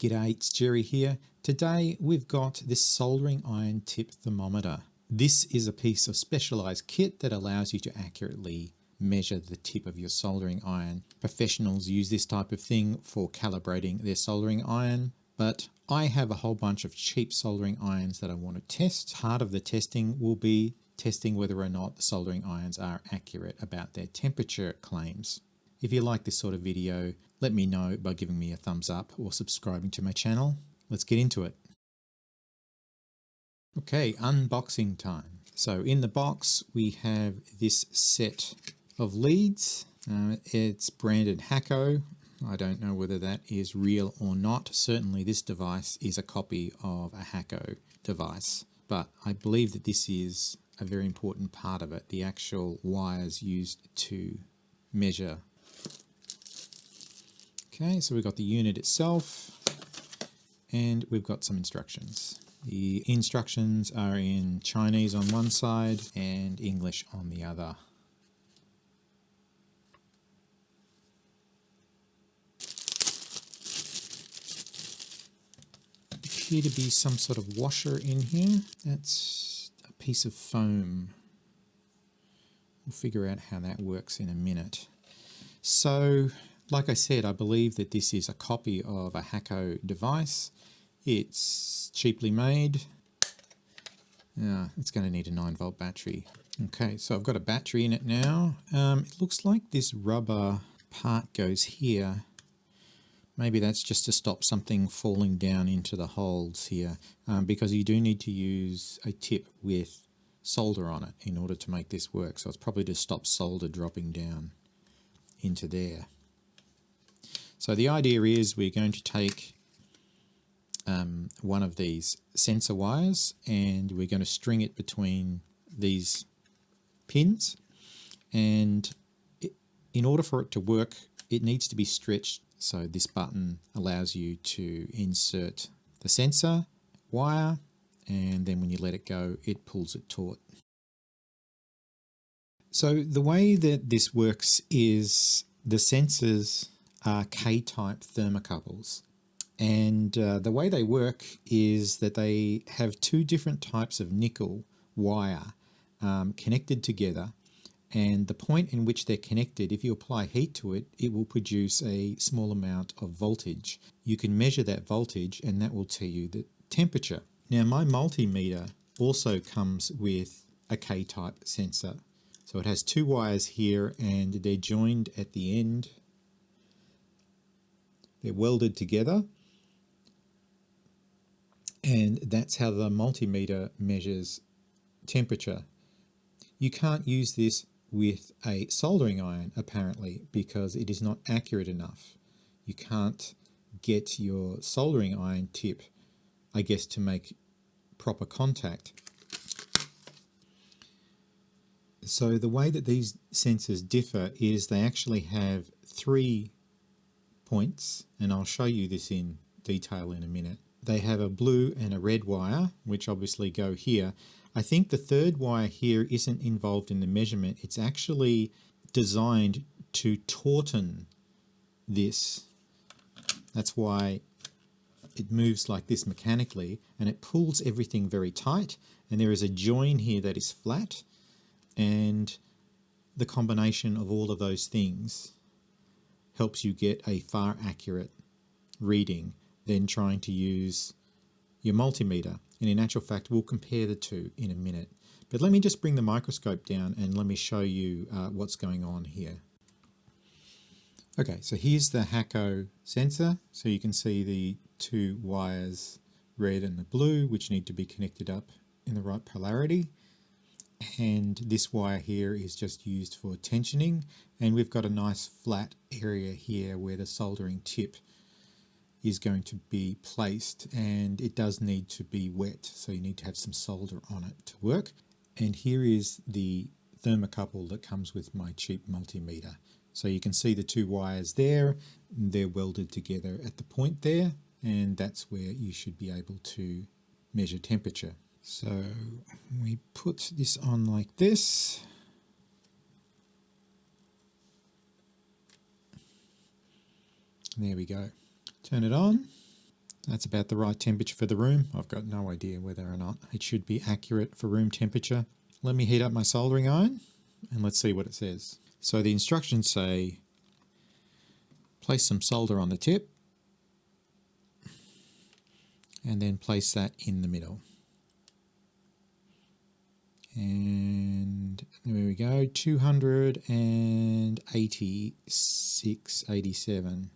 G'day, it's Jerry here. Today we've got this soldering iron tip thermometer. This is a piece of specialized kit that allows you to accurately measure the tip of your soldering iron. Professionals use this type of thing for calibrating their soldering iron, but I have a whole bunch of cheap soldering irons that I want to test. Part of the testing will be testing whether or not the soldering irons are accurate about their temperature claims. If you like this sort of video, let me know by giving me a thumbs up or subscribing to my channel. Let's get into it. Okay, unboxing time. So in the box we have this set of leads. It's branded Hacko. I don't know whether that is real or not. Certainly this device is a copy of a Hacko device, but I believe that this is a very important part of it, the actual wires used to measure. Okay, so we've got the unit itself and we've got some instructions. The instructions are in Chinese on one side and English on the other. There appear to be some sort of washer in here. That's a piece of foam. We'll figure out how that works in a minute. So, like I said, I believe that this is a copy of a Hacko device. It's cheaply made. It's going to need a 9-volt battery. Okay, so I've got a battery in it now. It looks like this rubber part goes here. Maybe that's just to stop something falling down into the holes here, because you do need to use a tip with solder on it in order to make this work. So it's probably to stop solder dropping down into there. So the idea is we're going to take one of these sensor wires and we're going to string it between these pins, and in order for it to work it needs to be stretched. So this button allows you to insert the sensor wire, and then when you let it go it pulls it taut. So the way that this works is the sensors are K-type thermocouples, and the way they work is that they have two different types of nickel wire connected together, and the point in which they're connected, if you apply heat to it, it will produce a small amount of voltage. You can measure that voltage and that will tell you the temperature. Now my multimeter also comes with a K-type sensor. So it has two wires here and they're joined at the end. They're welded together, and that's how the multimeter measures temperature. You can't use this with a soldering iron apparently because it is not accurate enough. You can't get your soldering iron tip, I guess, to make proper contact. So the way that these sensors differ is they actually have 3 points, and I'll show you this in detail in a minute. They have a blue and a red wire, which obviously go here. I think the third wire here isn't involved in the measurement. It's actually designed to tauten this. That's why it moves like this mechanically, and it pulls everything very tight, and there is a join here that is flat, and the combination of all of those things helps you get a far accurate reading than trying to use your multimeter. And in actual fact we'll compare the two in a minute, but let me just bring the microscope down and let me show you what's going on here. Okay, so here's the Hacko sensor. So you can see the two wires, red and the blue, which need to be connected up in the right polarity. And this wire here is just used for tensioning, and we've got a nice flat area here where the soldering tip is going to be placed, and it does need to be wet, so you need to have some solder on it to work. And here is the thermocouple that comes with my cheap multimeter. So you can see the two wires there, they're welded together at the point there, and that's where you should be able to measure temperature. So we put this on like this. There we go. Turn it on. That's about the right temperature for the room. I've got no idea whether or not it should be accurate for room temperature. Let me heat up my soldering iron and let's see what it says. So the instructions say, place some solder on the tip and then place that in the middle. And there we go, 286.87.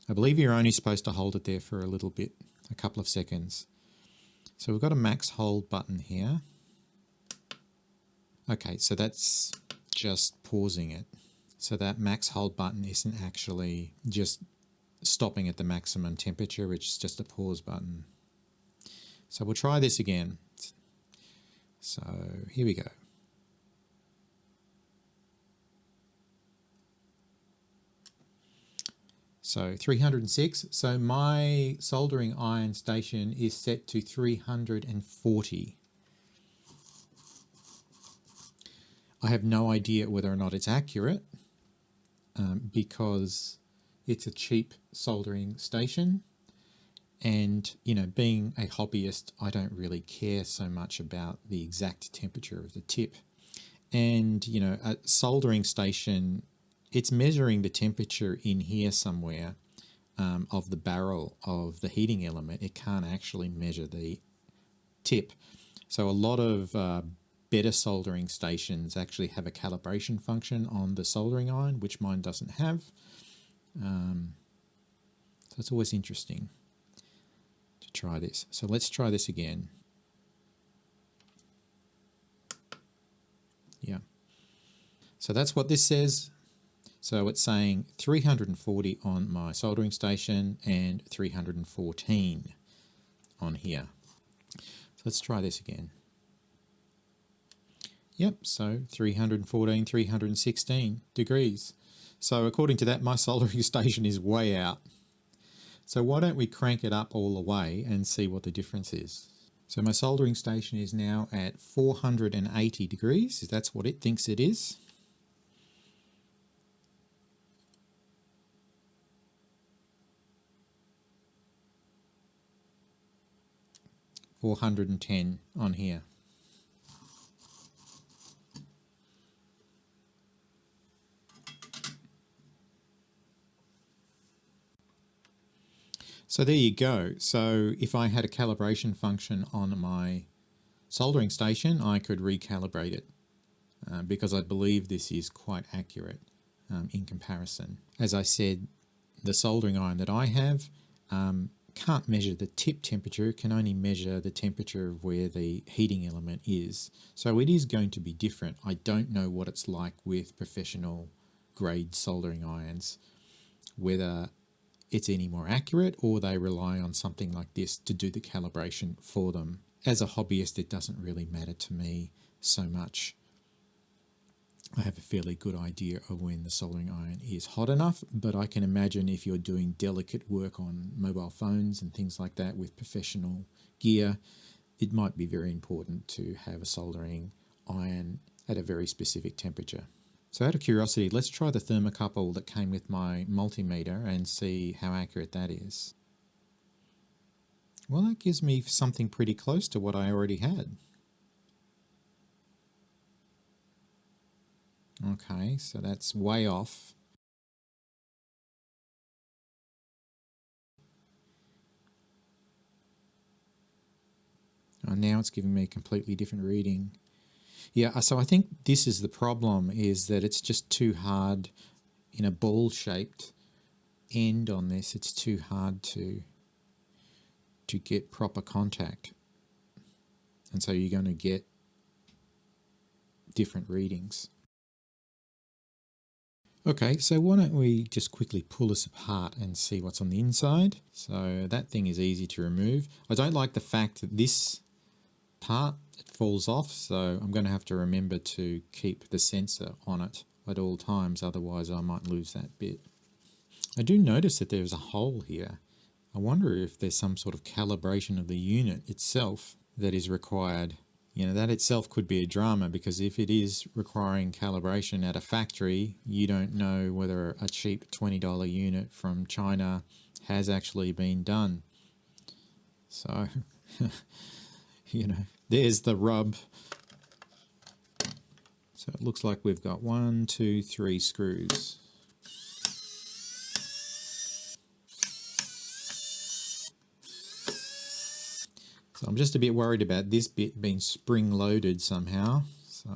I believe you're only supposed to hold it there for a little bit, a couple of seconds. So we've got a max hold button here. Okay, so that's just pausing it. So that max hold button isn't actually just stopping at the maximum temperature, it's just a pause button. So we'll try this again. So here we go. So 306. So my soldering iron station is set to 340. I have no idea whether or not it's accurate because it's a cheap soldering station. And, you know, being a hobbyist, I don't really care so much about the exact temperature of the tip. And, you know, a soldering station, it's measuring the temperature in here somewhere of the barrel of the heating element. It can't actually measure the tip. So a lot of better soldering stations actually have a calibration function on the soldering iron, which mine doesn't have. So it's always interesting to try this. So let's try this again. Yeah. So that's what this says. So it's saying 340 on my soldering station and 314 on here. So let's try this again. Yep, so 314, 316 degrees. So according to that, my soldering station is way out. So why don't we crank it up all the way and see what the difference is. So my soldering station is now at 480 degrees. That's what it thinks it is. $410 on here. So there you go. So if I had a calibration function on my soldering station, I could recalibrate it because I believe this is quite accurate in comparison. As I said, the soldering iron that I have can't measure the tip temperature, can only measure the temperature of where the heating element is. So it is going to be different. I don't know what it's like with professional grade soldering irons, whether it's any more accurate or they rely on something like this to do the calibration for them. As a hobbyist, it doesn't really matter to me so much. I have a fairly good idea of when the soldering iron is hot enough, but I can imagine if you're doing delicate work on mobile phones and things like that with professional gear, it might be very important to have a soldering iron at a very specific temperature. So out of curiosity, let's try the thermocouple that came with my multimeter and see how accurate that is. Well, that gives me something pretty close to what I already had. Okay, so that's way off. Oh, now it's giving me a completely different reading. Yeah, so I think this is the problem, is that it's just too hard in a ball-shaped end on this. It's too hard to get proper contact. And so you're going to get different readings. Okay, so why don't we just quickly pull this apart and see what's on the inside. So that thing is easy to remove. I don't like the fact that this part, it falls off, so I'm going to have to remember to keep the sensor on it at all times, otherwise I might lose that bit. I do notice that there's a hole here. I wonder if there's some sort of calibration of the unit itself that is required. You know, that itself could be a drama, because if it is requiring calibration at a factory, you don't know whether a cheap $20 unit from China has actually been done. So, you know, there's the rub. So it looks like we've got 1, 2, 3 screws. So I'm just a bit worried about this bit being spring loaded somehow. So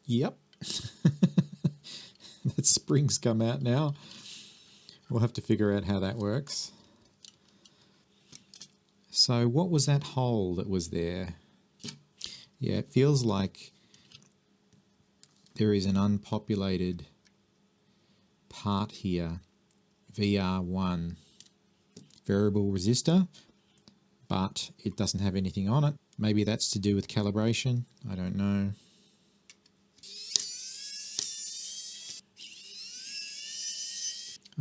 yep. That spring's come out now. We'll have to figure out how that works. So what was that hole that was there? Yeah, it feels like there is an unpopulated part here, VR1, variable resistor, but it doesn't have anything on it. Maybe that's to do with calibration, I don't know.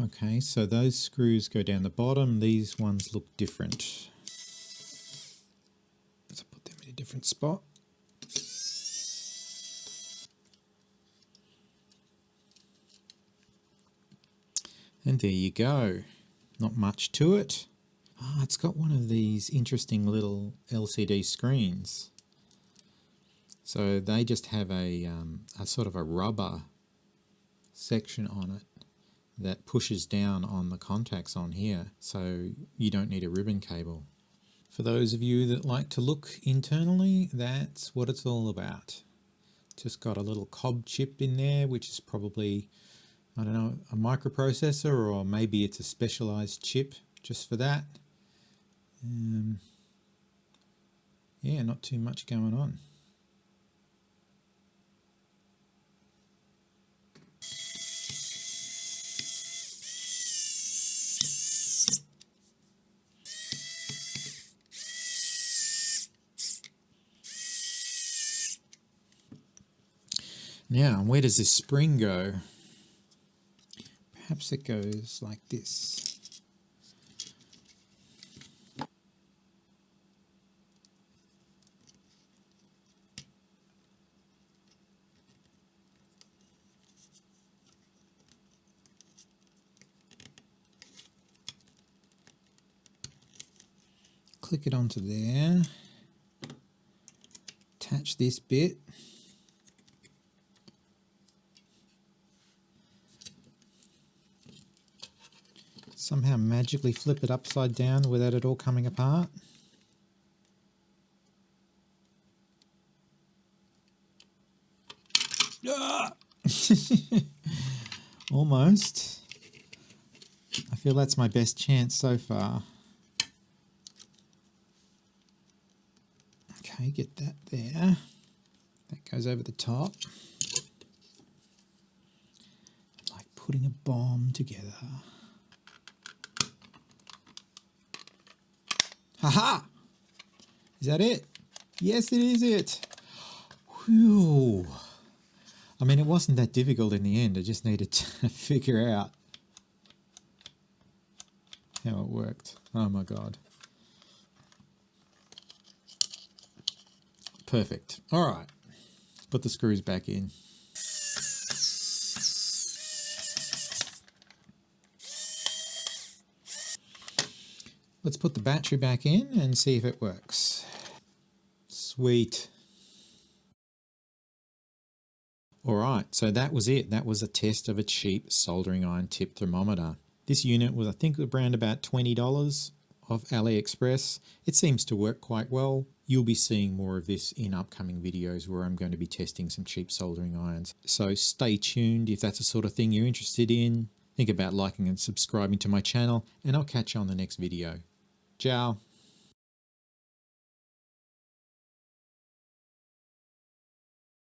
Okay, so those screws go down the bottom, these ones look different. Let's put them in a different spot. And there you go. Not much to it. Ah, it's got one of these interesting little LCD screens. So they just have a sort of a rubber section on it that pushes down on the contacts on here, so you don't need a ribbon cable. For those of you that like to look internally, that's what it's all about. Just got a little cob chip in there, which is probably, I don't know, a microprocessor, or maybe it's a specialized chip just for that. Yeah, not too much going on. Now, where does this spring go? Perhaps it goes like this. Click it onto there. Attach this bit. Somehow magically flip it upside down without it all coming apart. Ah! Almost. I feel that's my best chance so far. Okay, get that there. That goes over the top. Like putting a bomb together. Haha! Is that it? Yes, it is it. Whew. I mean, it wasn't that difficult in the end. I just needed to figure out how it worked. Oh my God. Perfect. All right. Put the screws back in. Let's put the battery back in and see if it works. Sweet. All right, so that was it. That was a test of a cheap soldering iron tip thermometer. This unit was, I think, around about $20 off AliExpress. It seems to work quite well. You'll be seeing more of this in upcoming videos where I'm going to be testing some cheap soldering irons. So stay tuned if that's the sort of thing you're interested in. Think about liking and subscribing to my channel, and I'll catch you on the next video. Ciao.